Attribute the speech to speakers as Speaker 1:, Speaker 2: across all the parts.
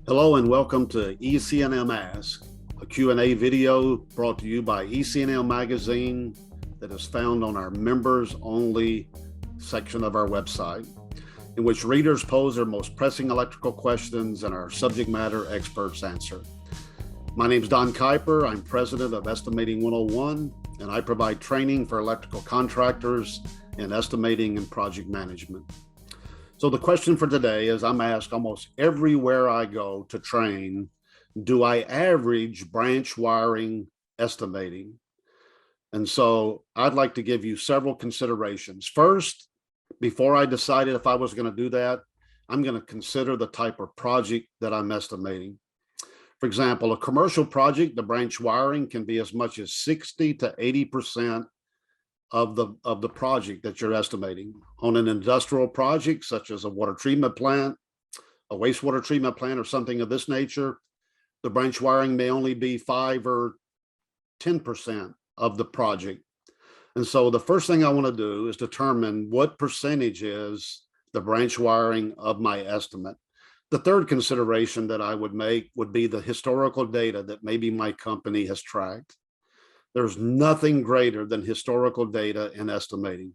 Speaker 1: Hello and welcome to EC&M Asks, a Q&A video brought to you by EC&M Magazine that is found on our members-only section of our website, in which readers pose their most pressing electrical questions and our subject matter experts answer. My name is Don Kiper. I'm president of Estimating 101, and I provide training for electrical contractors in estimating and project management. So the question for today is, I'm asked almost everywhere I go to train, do I average branch wiring estimating? And so I'd like to give you several considerations. First, before I decided if I was going to do that, I'm going to consider the type of project that I'm estimating. For example, a commercial project, the branch wiring can be as much as 60 to 80% of the project that you're estimating. On an industrial project, such as a water treatment plant, a wastewater treatment plant, or something of this nature, the branch wiring may only be 5 or 10% of the project. And so the first thing I want to do is determine what percentage is the branch wiring of my estimate. The third consideration that I would make would be the historical data that maybe my company has tracked. There's nothing greater than historical data in estimating.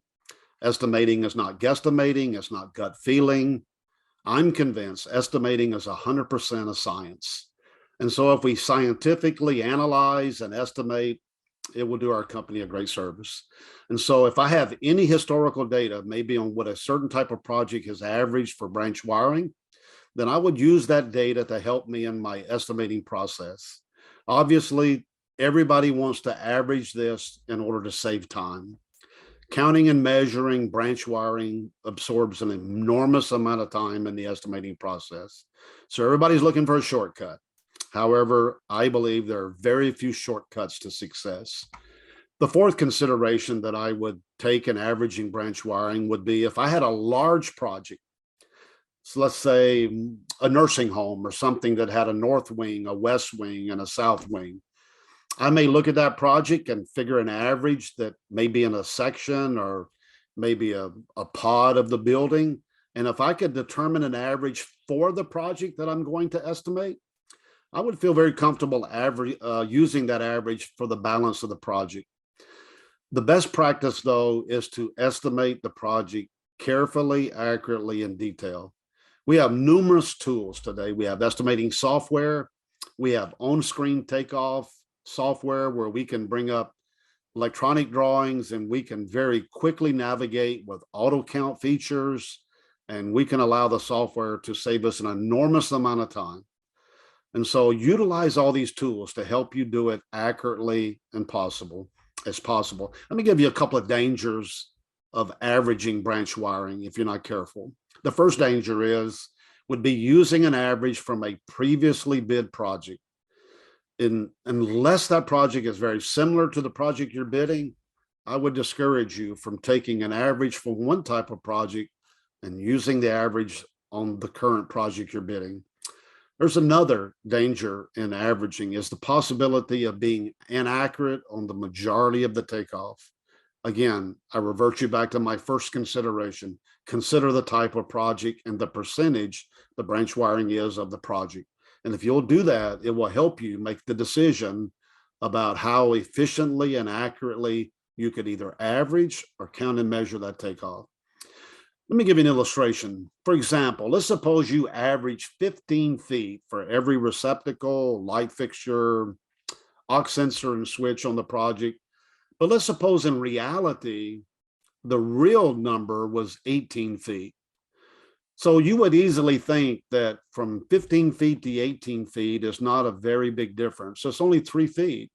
Speaker 1: Estimating is not guesstimating, it's not gut feeling. I'm convinced estimating is 100% a science. And so if we scientifically analyze and estimate, it will do our company a great service. And so if I have any historical data, maybe on what a certain type of project has averaged for branch wiring, then I would use that data to help me in my estimating process. Obviously, everybody wants to average this in order to save time. Counting and measuring branch wiring absorbs an enormous amount of time in the estimating process. So everybody's looking for a shortcut. However, I believe there are very few shortcuts to success. The fourth consideration that I would take in averaging branch wiring would be if I had a large project. So let's say a nursing home or something that had a north wing, a west wing, and a south wing. I may look at that project and figure an average that may be in a section or maybe a pod of the building. And if I could determine an average for the project that I'm going to estimate, I would feel very comfortable using that average for the balance of the project. The best practice, though, is to estimate the project carefully, accurately, in detail. We have numerous tools today. We have estimating software. We have on-screen takeoff software where we can bring up electronic drawings and we can very quickly navigate with auto count features, and we can allow the software to save us an enormous amount of time. And so utilize all these tools to help you do it accurately and as possible. Let me give you a couple of dangers of averaging branch wiring if you're not careful. The first danger would be using an average from a previously bid project. Unless that project is very similar to the project you're bidding, I would discourage you from taking an average for one type of project and using the average on the current project you're bidding. There's another danger in averaging is the possibility of being inaccurate on the majority of the takeoff. Again, I revert you back to my first consideration. Consider the type of project and the percentage the branch wiring is of the project. And if you'll do that, it will help you make the decision about how efficiently and accurately you could either average or count and measure that takeoff. Let me give you an illustration. For example, let's suppose you average 15 feet for every receptacle, light fixture, aux sensor, and switch on the project. But let's suppose in reality, the real number was 18 feet. So you would easily think that from 15 feet to 18 feet is not a very big difference. So it's only 3 feet.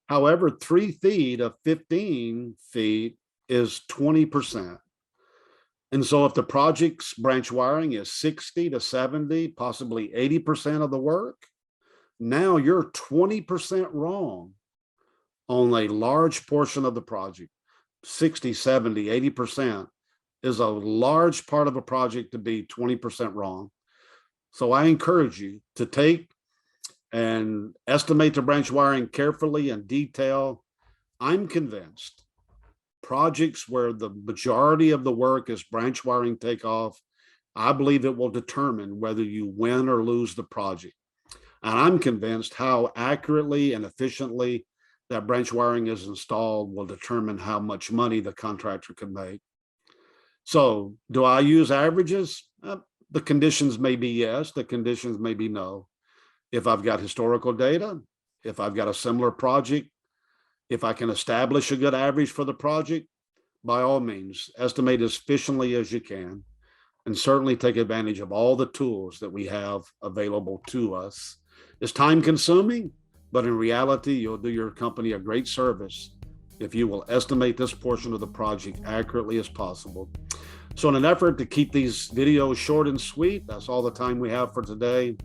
Speaker 1: However, 3 feet of 15 feet is 20%. And so if the project's branch wiring is 60 to 70, possibly 80% of the work, now you're 20% wrong on a large portion of the project. 60, 70, 80% is a large part of a project to be 20% wrong. So I encourage you to take and estimate the branch wiring carefully in detail. I'm convinced projects where the majority of the work is branch wiring takeoff I believe it will determine whether you win or lose the project. And I'm convinced how accurately and efficiently that branch wiring is installed will determine how much money the contractor can make. So do I use averages? The conditions may be yes, the conditions may be no. If I've got historical data, if I've got a similar project, if I can establish a good average for the project, by all means, estimate as efficiently as you can, and certainly take advantage of all the tools that we have available to us. It's time consuming, but in reality, you'll do your company a great service if you will estimate this portion of the project accurately as possible. So in an effort to keep these videos short and sweet, that's all the time we have for today.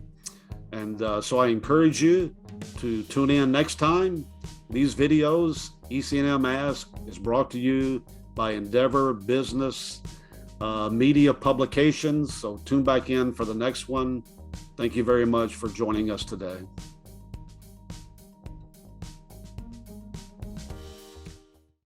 Speaker 1: And so I encourage you to tune in next time. These videos, EC&M Asks, is brought to you by Endeavor Business Media Publications. So tune back in for the next one. Thank you very much for joining us today.